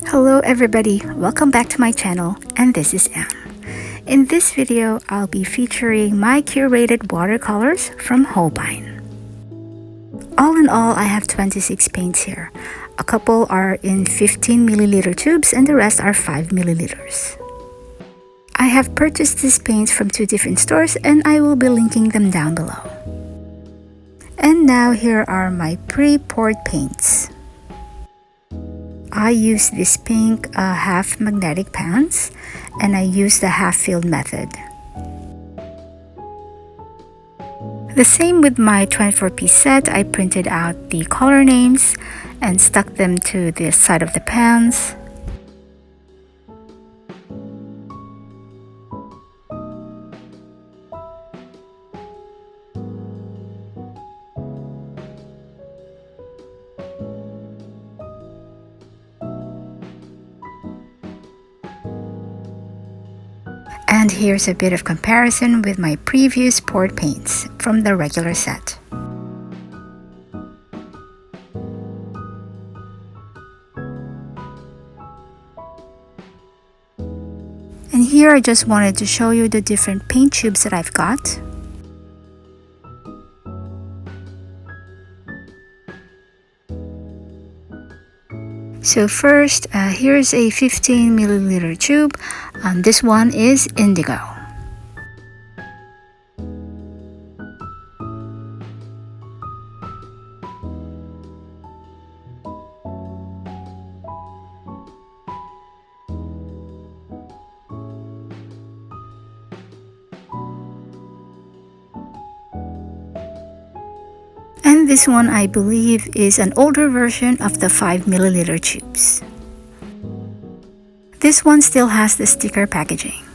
Hello everybody, welcome back to my channel, and this is Anne. In this video, I'll be featuring my curated watercolors from Holbein. All in all, I have 26 paints here. A couple are in 15ml tubes and the rest are 5ml. I have purchased these paints from two different stores and I will be linking them down below. And now here are my pre-poured paints. I use this pink half magnetic pans and I use the half filled method. The same with my 24-piece set, I printed out the color names and stuck them to the side of the pans. And here's a bit of comparison with my previous poured paints from the regular set. And here I just wanted to show you the different paint tubes that I've got. So first, here's a 15ml tube. This one is Indigo. And this one, I believe, is an older version of the 5ml tubes. This one still has the sticker packaging.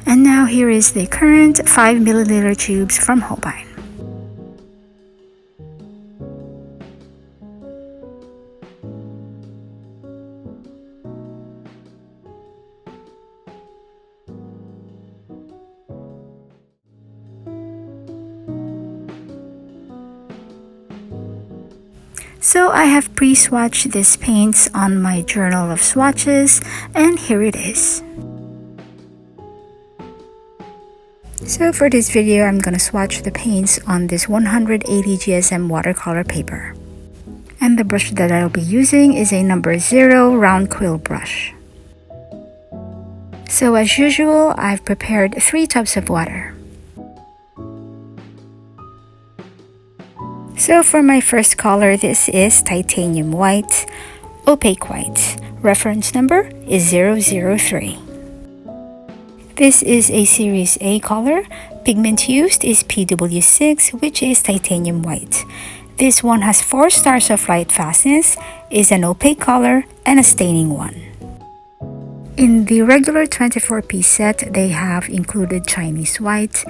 And now here is the current 5ml tubes from Holbein. So I have pre-swatched these paints on my journal of swatches, and here it is. So for this video, I'm gonna swatch the paints on this 180 GSM watercolor paper. And the brush that I'll be using is a number 0 round quill brush. So as usual, I've prepared 3 tubs of water. So for my first color, this is titanium white, opaque white. Reference number is 003. This is a Series A color. Pigment used is PW6, which is titanium white. This one has 4 stars of light fastness, is an opaque color, and a staining one. In the regular 24-piece set, they have included Chinese white,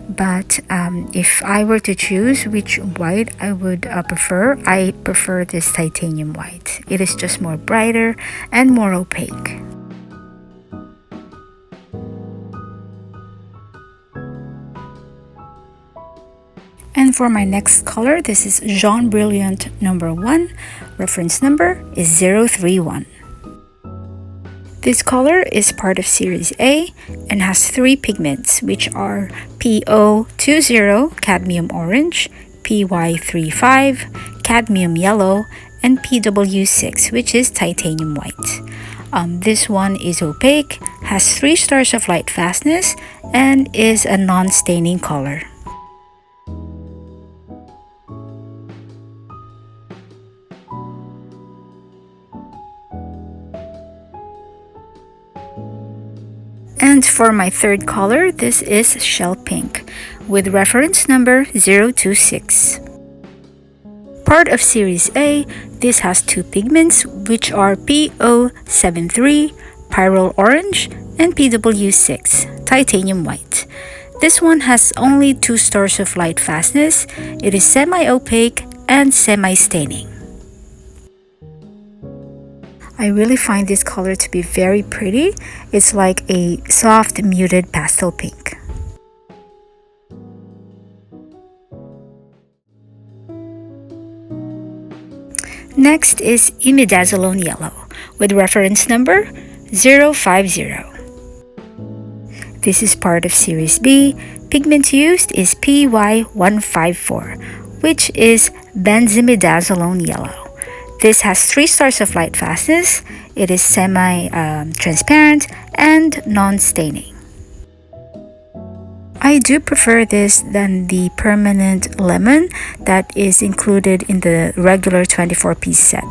but if I were to choose which white I would prefer, I prefer this titanium white. It is just more brighter and more opaque. And for my next color, this is Jaune Brilliant number 1. Reference number is 031. This color is part of Series A and has 3 pigments, which are PO20 cadmium orange, PY35 cadmium yellow, and PW6, which is titanium white. This one is opaque, has 3 stars of light fastness, and is a non-staining color. And for my third color, this is Shell Pink with reference number 026. Part of Series A, this has 2 pigments, which are PO73 Pyrrole Orange and PW6 Titanium White. This one has only 2 stars of light fastness. It is semi-opaque and semi-staining. I really find this color to be very pretty. It's like a soft, muted pastel pink. Next is Imidazolone Yellow with reference number 050. This is part of Series B. Pigment used is PY154, which is benzimidazolone yellow. This has 3 stars of light fastness. It is semi-transparent and non-staining. I do prefer this than the permanent lemon that is included in the regular 24-piece set.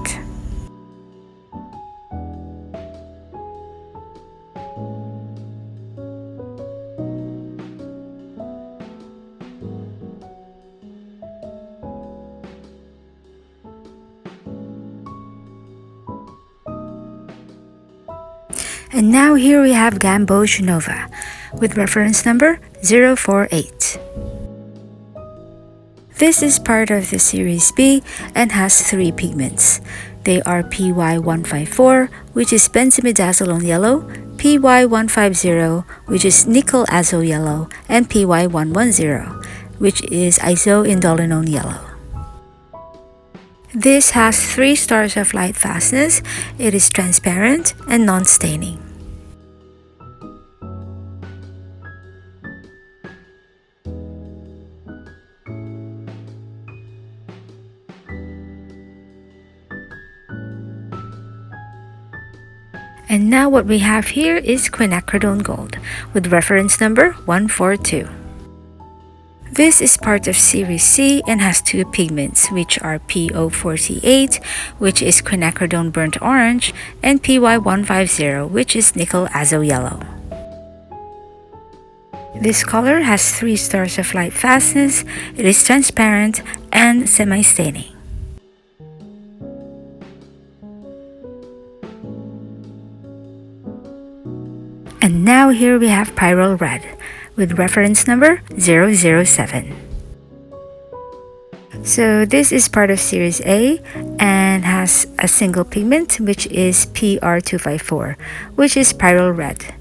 And now here we have Gamboge Nova with reference number 048. This is part of the Series B and has 3 pigments. They are PY154, which is benzimidazolone yellow, PY150, which is nickel azo yellow, and PY110, which is isoindolinone yellow. This has 3 stars of light fastness. It is transparent and non-staining. And now what we have here is Quinacridone Gold with reference number 142. This is part of Series C and has 2 pigments, which are PO48, which is Quinacridone Burnt Orange, and PY150, which is Nickel Azo Yellow. This color has 3 stars of light fastness. It is transparent and semi-staining. And now here we have Pyrrole Red with reference number 007. So this is part of Series A and has a single pigment, which is PR254, which is Pyrrole Red.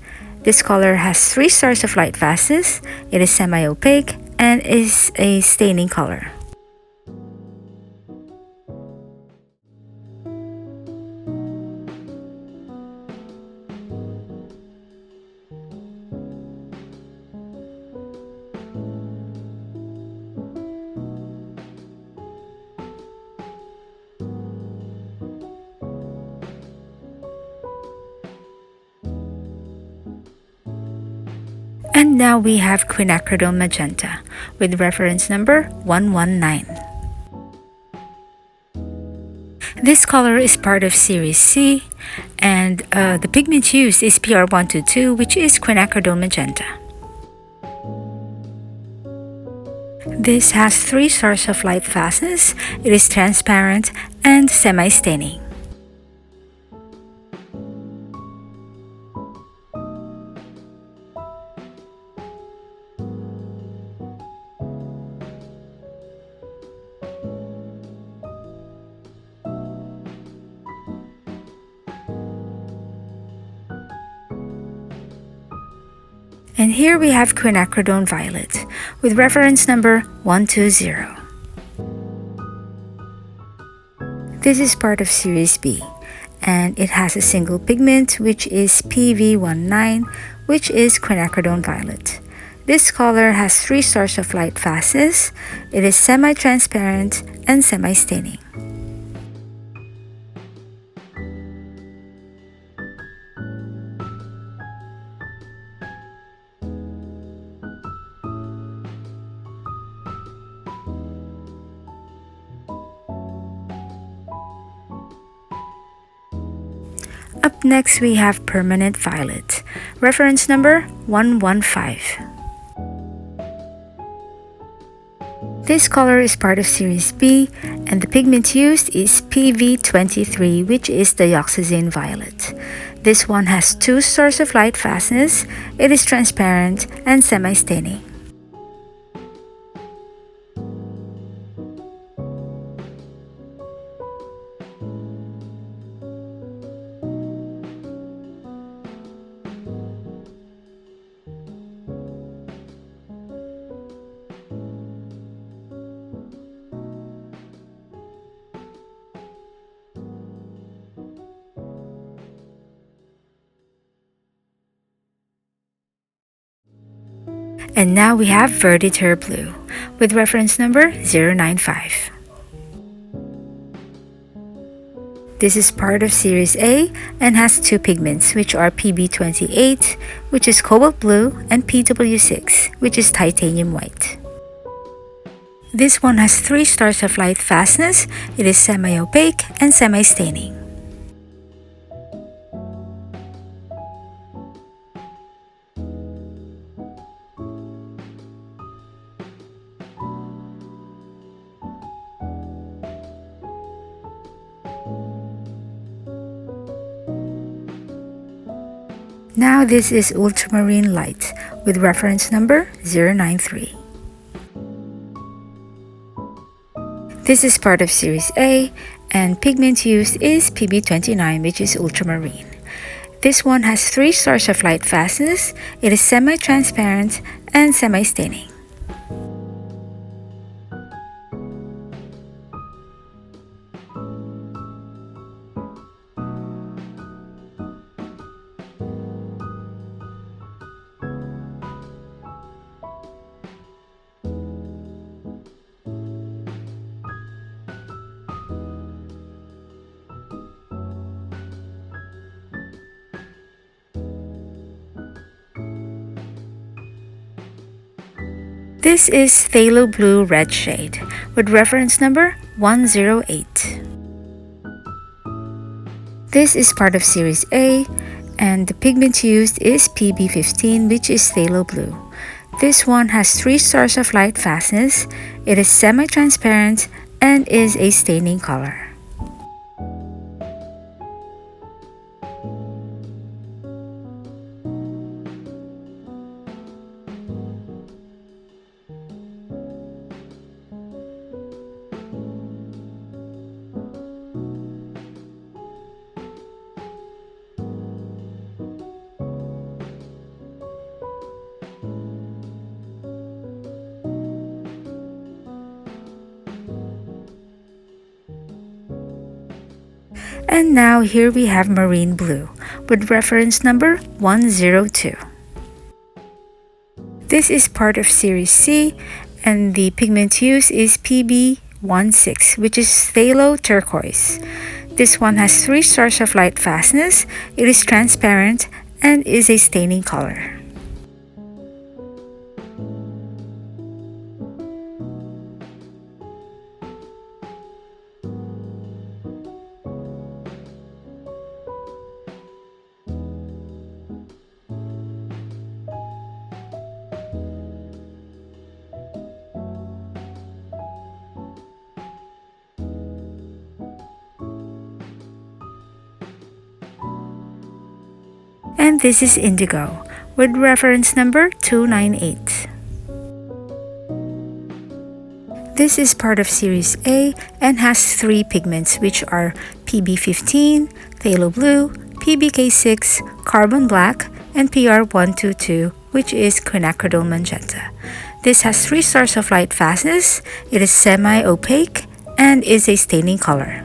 This color has 3 stars of light fastness. It is semi-opaque and is a staining color. And now we have Quinacridone Magenta with reference number 119. This color is part of Series C and the pigment used is PR122, which is Quinacridone Magenta. This has 3 stars of light fastness. It is transparent and semi-staining. And here we have Quinacridone Violet with reference number 120. This is part of Series B and it has a single pigment, which is PV19, which is Quinacridone Violet. This color has 3 stars of light fastness. It is semi-transparent and semi-staining. Up next we have Permanent Violet, reference number 115. This color is part of Series B and the pigment used is PV23, which is Dioxazine Violet. This one has 2 stars of light fastness. It is transparent and semi-staining. And now we have Verditer Blue with reference number 095. This is part of Series A and has two pigments, which are PB28, which is cobalt blue, and PW6, which is titanium white. This one has 3 stars of light fastness. It is semi-opaque and semi-staining. Now this is Ultramarine Light with reference number 093. This is part of Series A and pigment used is PB29, which is ultramarine. This one has 3 stars of light fastness. It is semi-transparent and semi-staining. This is Phthalo Blue Red shade with reference number 108. This is part of Series A and the pigment used is PB15, which is Phthalo Blue. This one has 3 stars of light fastness. It is semi-transparent and is a staining color. And now here we have Marine Blue with reference number 102. This is part of Series C and the pigment used is PB16, which is Phthalo Turquoise. This one has 3 stars of light fastness. It is transparent and is a staining color. And this is Indigo with reference number 298. This is part of Series A and has 3 pigments, which are PB15, Phthalo Blue, PBK6, Carbon Black, and PR122, which is Quinacridone Magenta. This has 3 stars of light fastness. It is semi-opaque and is a staining color.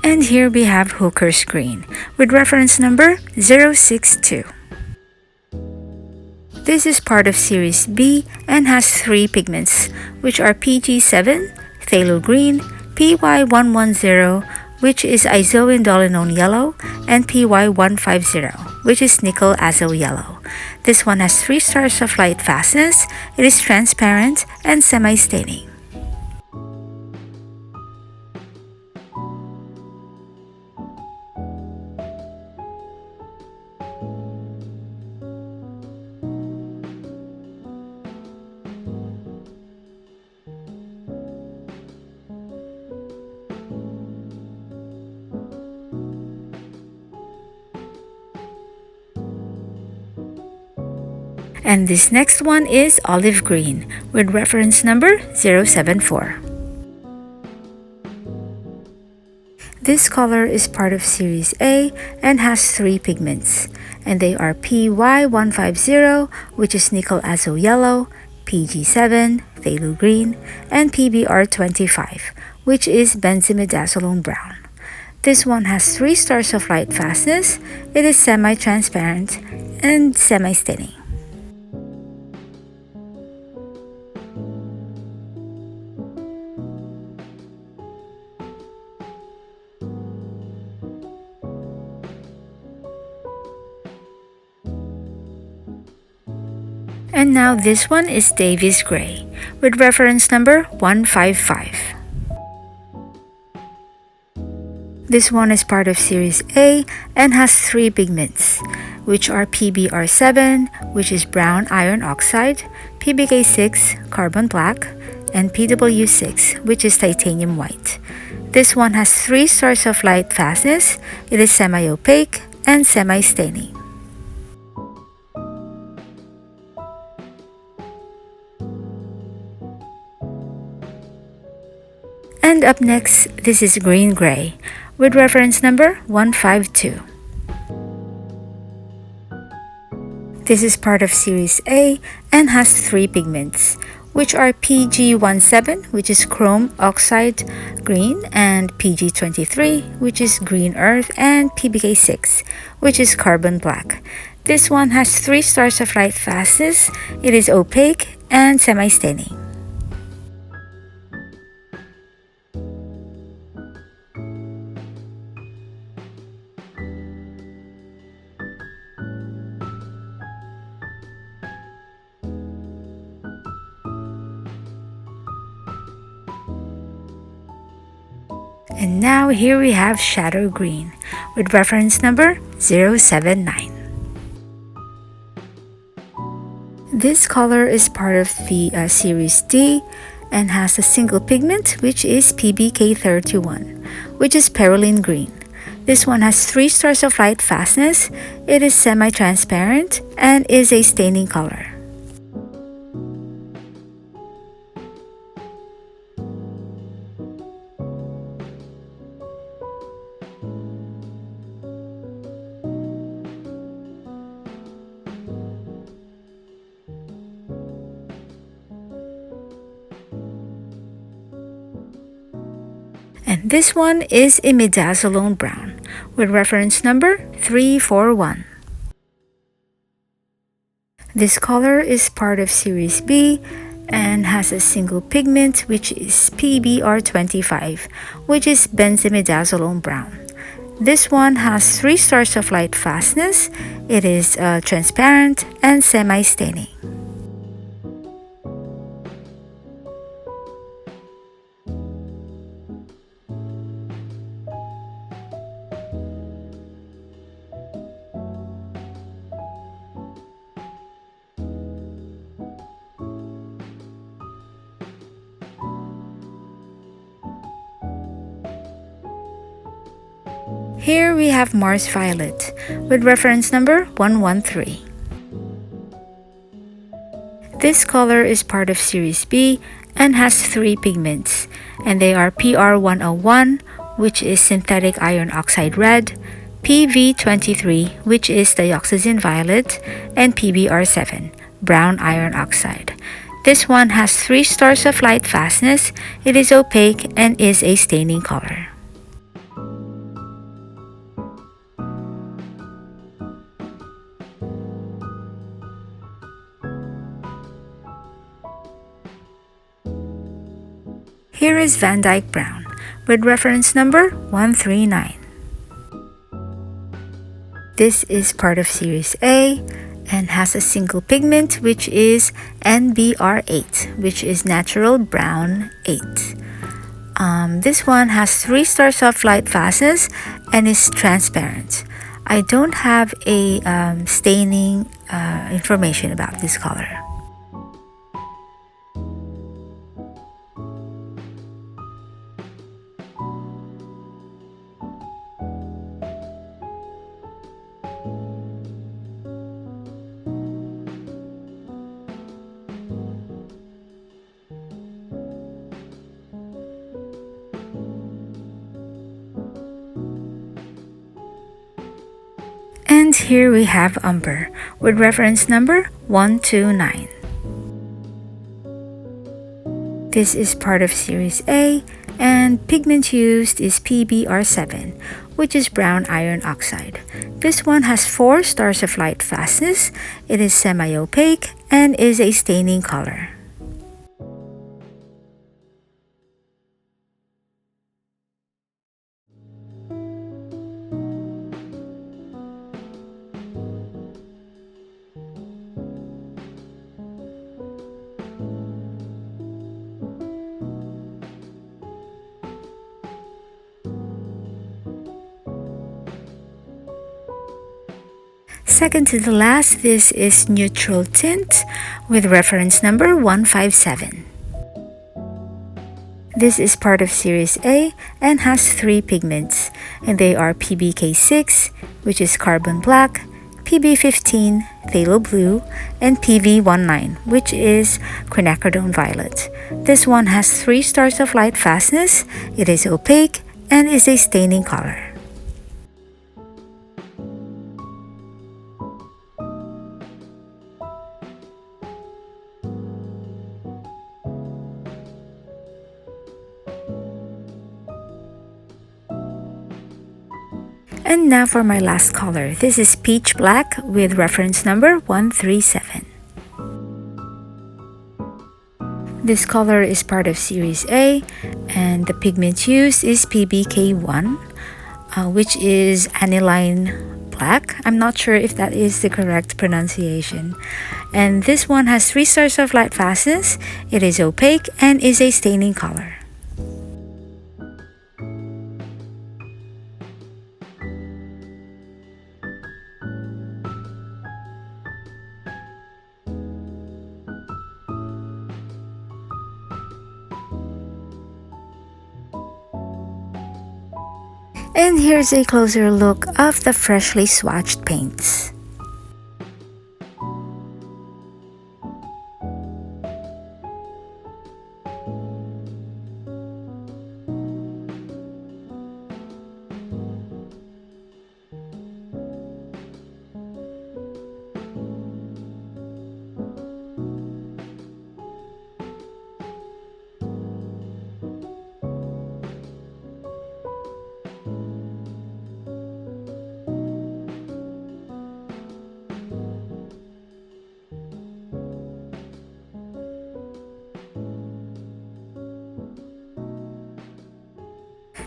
And here we have Hooker's Green with reference number 062. This is part of Series B and has 3 pigments, which are PG7, Phthalo Green, PY110, which is Isoindolone Yellow, and PY150, which is Nickel Azo Yellow. This one has 3 stars of light fastness. It is transparent and semi-staining. And this next one is Olive Green with reference number 074. This color is part of Series A and has 3 pigments, and they are PY150, which is Nickel Azo Yellow, PG7, Phthalo Green, and PBR25, which is Imidazolone Brown. This one has 3 stars of light fastness, it is semi-transparent and semi-staining. And now this one is Davy's Gray, with reference number 155. This one is part of Series A and has 3 pigments, which are PBR7, which is brown iron oxide, PBK6, carbon black, and PW6, which is titanium white. This one has 3 stars of light fastness, it is semi-opaque and semi-staining. And up next, this is Green Gray, with reference number 152. This is part of Series A and has 3 pigments, which are PG17, which is chrome oxide green, and PG23, which is green earth, and PBK6, which is carbon black. This one has 3 stars of light fastness, it is opaque and semi-staining. And now here we have Shadow Green, with reference number 079. This color is part of the Series D and has a single pigment, which is PBK31, which is Pyrrole Green. This one has 3 stars of light fastness, it is semi-transparent, and is a staining color. And this one is Imidazolone Brown, with reference number 341. This color is part of Series B and has a single pigment, which is PBR25, which is Imidazolone Brown. This one has 3 stars of light fastness, it is transparent and semi-staining. Here we have Mars Violet, with reference number 113. This color is part of Series B and has 3 pigments, and they are PR101, which is synthetic iron oxide red, PV23, which is dioxazine violet, and PBR7, brown iron oxide. This one has 3 stars of light fastness, it is opaque and is a staining color. Here is Vandyke Brown, with reference number 139. This is part of Series A and has a single pigment, which is NBR8, which is Natural Brown 8. This one has 3 stars of light fastness and is transparent. I don't have a staining information about this color. And here we have Umber with reference number 129. This is part of Series A, and pigment used is PBR7, which is brown iron oxide. This one has 4 stars of light fastness, it is semi-opaque, and is a staining color. Second to the last, this is Neutral Tint with reference number 157. This is part of Series A and has 3 pigments, and they are PBK6, which is Carbon Black, PB15, Phthalo Blue, and PV19, which is Quinacridone Violet. This one has 3 stars of light fastness, it is opaque, and is a staining color. And now for my last color. This is Peach Black with reference number 137. This color is part of Series A, and the pigment used is PBK1, which is aniline black. I'm not sure if that is the correct pronunciation. And this one has 3 stars of light fastness, it is opaque, and is a staining color. And here's a closer look of the freshly swatched paints.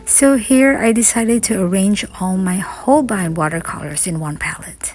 So here I decided to arrange all my Holbein watercolors in one palette.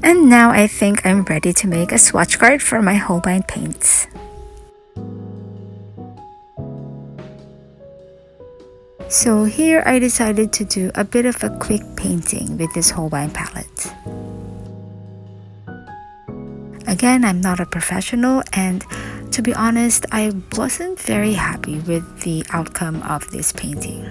And now I think I'm ready to make a swatch card for my Holbein paints. So here I decided to do a bit of a quick painting with this Holbein palette. Again, I'm not a professional, and to be honest, I wasn't very happy with the outcome of this painting.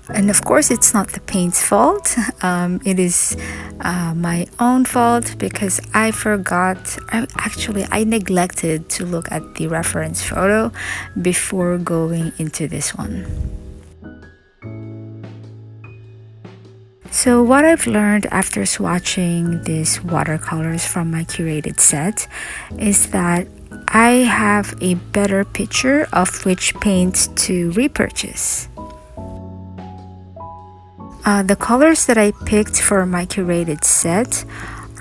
And of course, it's not the paint's fault. It is my own fault because I neglected to look at the reference photo before going into this one. So what I've learned after swatching these watercolors from my curated set is that I have a better picture of which paints to repurchase. The colors that I picked for my curated set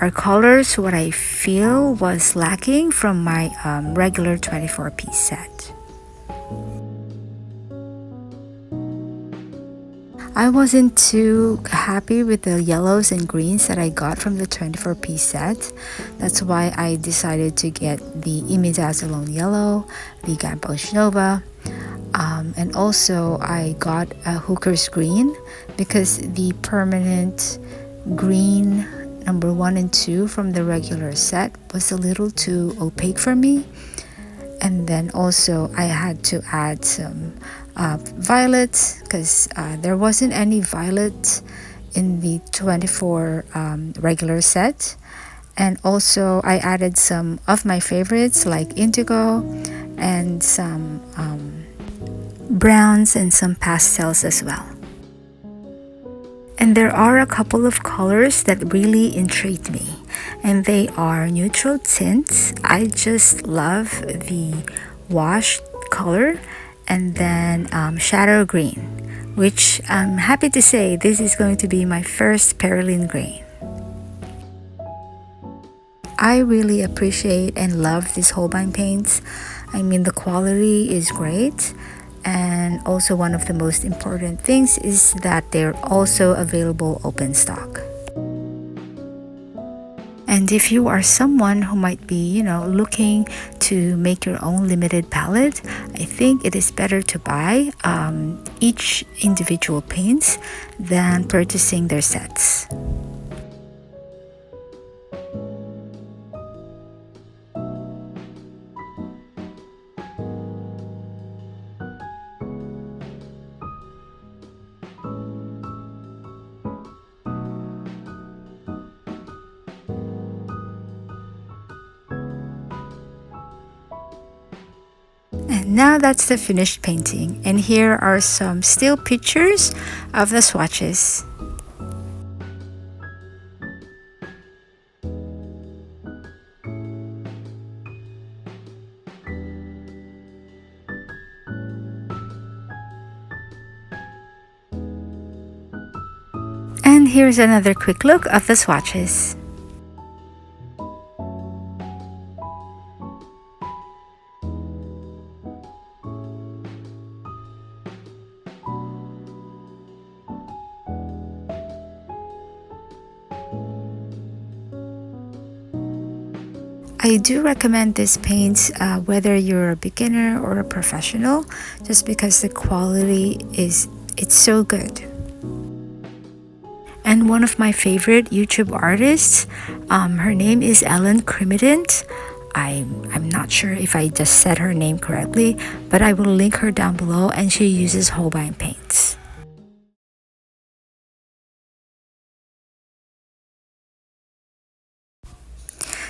are colors what I feel was lacking from my regular 24-piece set. I wasn't too happy with the yellows and greens that I got from the 24-piece set. That's why I decided to get the Imidazolone Yellow, the Gamboge Nova, and also I got a Hooker's Green because the permanent green number 1 and 2 from the regular set was a little too opaque for me. And then also I had to add some violet because there wasn't any violet in the 24 regular set. And also I added some of my favorites like Indigo and some browns and some pastels as well. And there are a couple of colors that really intrigued me, and they are neutral tints. I just love the washed color, and then shadow green, which I'm happy to say this is going to be my first Pyrrole green. I really appreciate and love these Holbein paints. I mean, the quality is great. And also one of the most important things is that they're also available open stock. And if you are someone who might be, looking to make your own limited palette, I think it is better to buy each individual paints than purchasing their sets. And now that's the finished painting, and here are some still pictures of the swatches. And here's another quick look of the swatches. I do recommend these paints whether you're a beginner or a professional, just because the quality it's so good. And one of my favorite YouTube artists, her name is Ellen Crimidant. I'm not sure if I just said her name correctly, but I will link her down below, and she uses Holbein paints.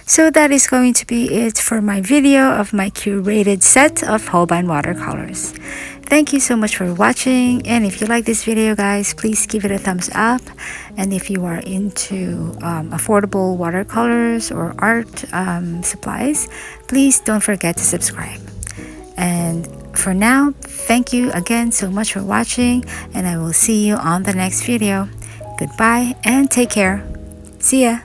So that is going to be it for my video of my curated set of Holbein watercolors. Thank you so much for watching, and if you like this video, guys, please give it a thumbs up. And if you are into affordable watercolors or art supplies, please don't forget to subscribe. And for now, thank you again so much for watching, and I will see you on the next video. Goodbye and take care. See ya!